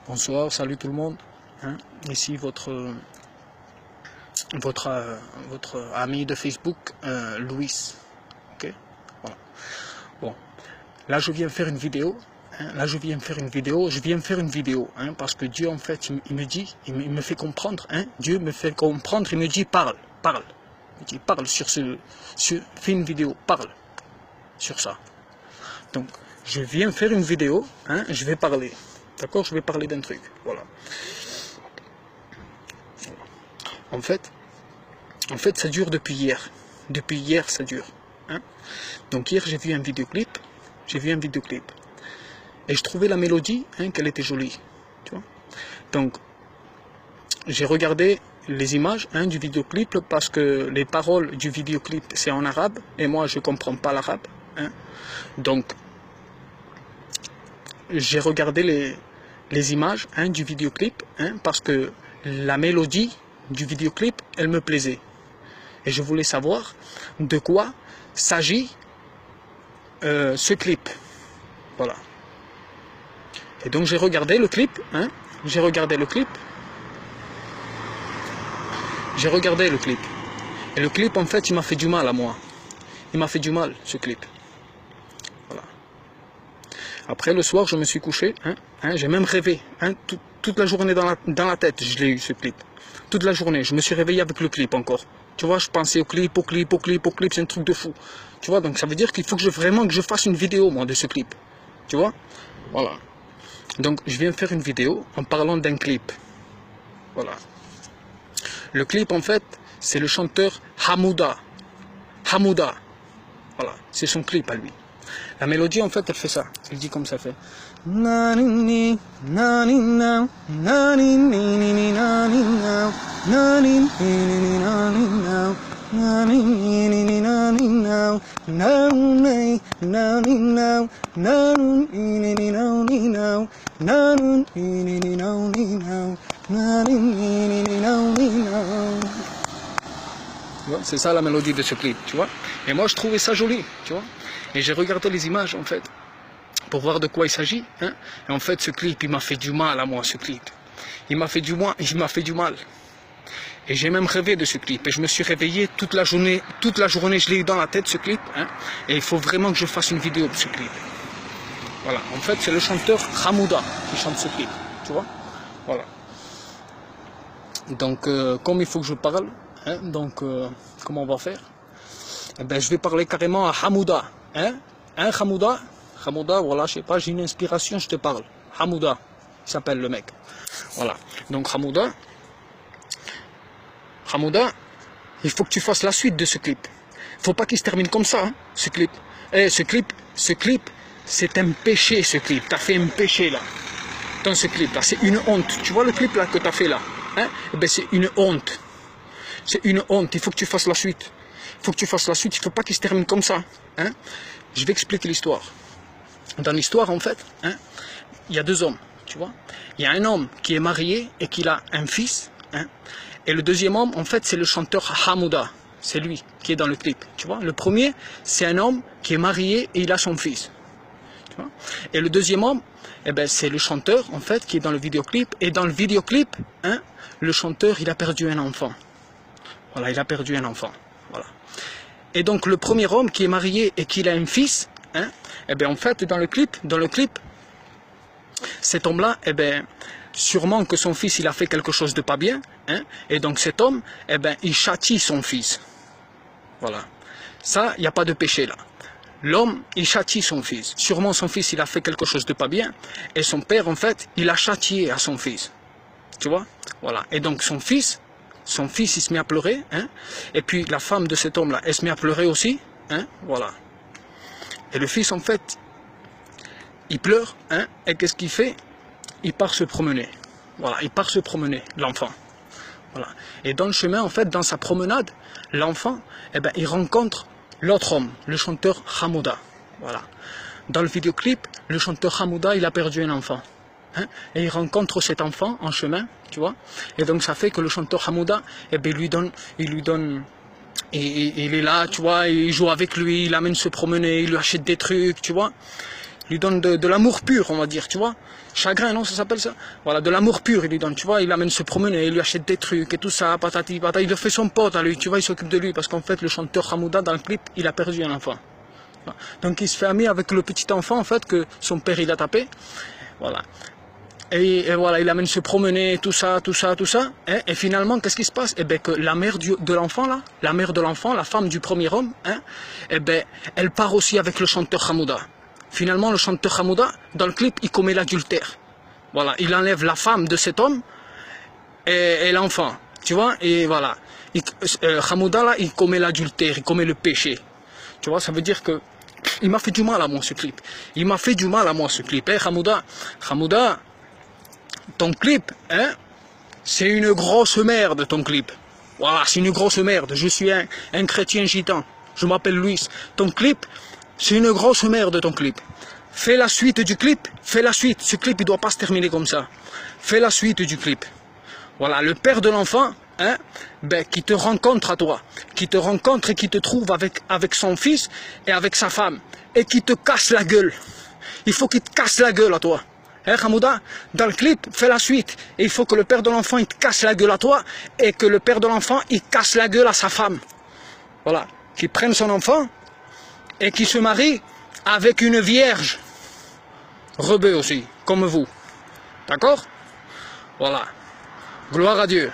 Bonsoir, salut tout le monde. Ici votre ami de Facebook, Louis. Ok. Voilà. Bon, là je viens faire une vidéo. Je viens faire une vidéo, parce que Dieu en fait il me dit, il me fait comprendre. Dieu me fait comprendre. Il me dit parle. Il dit parle fais une vidéo, parle sur ça. Donc je viens faire une vidéo. Je vais parler. D'accord, je vais parler d'un truc. Voilà. En fait, ça dure depuis hier. Depuis hier, ça dure. Donc hier, j'ai vu un vidéoclip. Et je trouvais la mélodie, qu'elle était jolie. Tu vois. Donc, j'ai regardé les images du vidéoclip parce que les paroles du vidéoclip, c'est en arabe. Et moi, je ne comprends pas l'arabe. Donc, j'ai regardé les images du vidéoclip parce que la mélodie du vidéoclip, elle me plaisait. Et je voulais savoir de quoi s'agit ce clip. Voilà. Et donc j'ai regardé le clip. J'ai regardé le clip. Et le clip, en fait, il m'a fait du mal à moi. Il m'a fait du mal, ce clip. Voilà. Après, le soir, je me suis couché. J'ai même rêvé. Toute la journée dans la tête, je l'ai eu, ce clip. Toute la journée, je me suis réveillé avec le clip encore. Tu vois, je pensais au clip, c'est un truc de fou. Tu vois, donc ça veut dire qu'il faut vraiment que je fasse une vidéo, moi, de ce clip. Tu vois, voilà. Donc, je viens faire une vidéo en parlant d'un clip. Voilà. Le clip, en fait, c'est le chanteur Hamouda. Voilà, c'est son clip à lui. La mélodie, en fait, elle fait ça. Elle dit comme ça, fait. C'est ça la mélodie de ce clip, tu vois. Et moi, je trouvais ça joli, tu vois. Et j'ai regardé les images, en fait, pour voir de quoi il s'agit. Et en fait, ce clip, il m'a fait du mal à moi, ce clip. Il m'a fait du mal. Et j'ai même rêvé de ce clip. Et je me suis réveillé toute la journée, je l'ai eu dans la tête, ce clip. Et il faut vraiment que je fasse une vidéo de ce clip. Voilà. En fait, c'est le chanteur Hamouda qui chante ce clip, tu vois. Voilà. Donc, comme il faut que je parle, comment on va faire? Eh ben, je vais parler carrément à Hamouda. Hamouda, voilà, je sais pas, j'ai une inspiration, je te parle. Hamouda, il s'appelle le mec. Voilà. Donc Hamouda, il faut que tu fasses la suite de ce clip. Il faut pas qu'il se termine comme ça, ce clip. Ce clip, c'est un péché, ce clip. Tu as fait un péché là. Dans ce clip là, c'est une honte. Tu vois le clip là que tu as fait là? Eh ben, c'est une honte. C'est une honte. Il faut que tu fasses la suite. Il ne faut pas qu'il se termine comme ça. Je vais expliquer l'histoire. Dans l'histoire, en fait, il y a deux hommes, tu vois. Il y a un homme qui est marié et qui a un fils. Et le deuxième homme, en fait, c'est le chanteur Hamouda. C'est lui qui est dans le clip, tu vois. Le premier, c'est un homme qui est marié et il a son fils. Tu vois. Et le deuxième homme, eh ben, c'est le chanteur, en fait, qui est dans le vidéoclip. Et dans le vidéoclip, le chanteur, il a perdu un enfant. Voilà, il a perdu un enfant. Voilà. Et donc le premier homme qui est marié et qui a un fils, eh bien en fait dans le clip, cet homme-là, eh bien sûrement que son fils il a fait quelque chose de pas bien, et donc cet homme, eh bien il châtie son fils. Voilà. Ça, il n'y a pas de péché là. L'homme, il châtie son fils. Sûrement son fils il a fait quelque chose de pas bien, et son père en fait, il a châtié à son fils. Tu vois? Voilà. Et donc son fils, il se met à pleurer, et puis la femme de cet homme-là, elle se met à pleurer aussi, voilà. Et le fils, en fait, il pleure, et qu'est-ce qu'il fait? Il part se promener. Voilà, il part se promener, l'enfant. Voilà. Et dans le chemin, en fait, dans sa promenade, l'enfant, eh ben, il rencontre l'autre homme, le chanteur Hamouda. Voilà. Dans le vidéoclip, le chanteur Hamouda, il a perdu un enfant. Et il rencontre cet enfant en chemin, tu vois. Et donc ça fait que le chanteur Hamouda, eh ben, il est là, tu vois, il joue avec lui, il l'amène se promener, il lui achète des trucs, tu vois. lui donne de l'amour pur, on va dire, tu vois. Chagrin, non, ça s'appelle ça? Voilà, de l'amour pur, il lui donne, tu vois. Il l'amène se promener, il lui achète des trucs et tout ça, patati, patati. Il le fait son pote à lui, tu vois, il s'occupe de lui. Parce qu'en fait, le chanteur Hamouda, dans le clip, il a perdu un enfant. Donc il se fait ami avec le petit enfant, en fait, que son père, il a tapé. Voilà. Et voilà, il amène se promener, tout ça, tout ça, tout ça. Hein, et finalement, qu'est-ce qui se passe? Eh bien, que la mère de l'enfant, là, la mère de l'enfant, la femme du premier homme, hein, eh bien, elle part aussi avec le chanteur Hamouda. Finalement, le chanteur Hamouda, dans le clip, il commet l'adultère. Voilà, il enlève la femme de cet homme et l'enfant, tu vois, et voilà. Hamouda, là, il commet l'adultère, il commet le péché. Tu vois, ça veut dire que il m'a fait du mal à moi, ce clip. Il m'a fait du mal à moi, ce clip. Eh, Hamouda, ton clip, hein, c'est une grosse merde, ton clip. Voilà, c'est une grosse merde. Je suis un chrétien gitan. Je m'appelle Luis. Ton clip, c'est une grosse merde, ton clip. Fais la suite du clip. Fais la suite. Ce clip, il ne doit pas se terminer comme ça. Fais la suite du clip. Voilà, le père de l'enfant, hein, ben, qui te rencontre à toi. Qui te rencontre et qui te trouve avec son fils et avec sa femme. Et qui te casse la gueule. Il faut qu'il te casse la gueule à toi. Hein, Hamouda, dans le clip, fais la suite. Et il faut que le père de l'enfant, il te casse la gueule à toi. Et que le père de l'enfant, il casse la gueule à sa femme. Voilà. Qu'il prenne son enfant et qu'il se marie avec une vierge. Rebeu aussi, comme vous. D'accord? Voilà. Gloire à Dieu.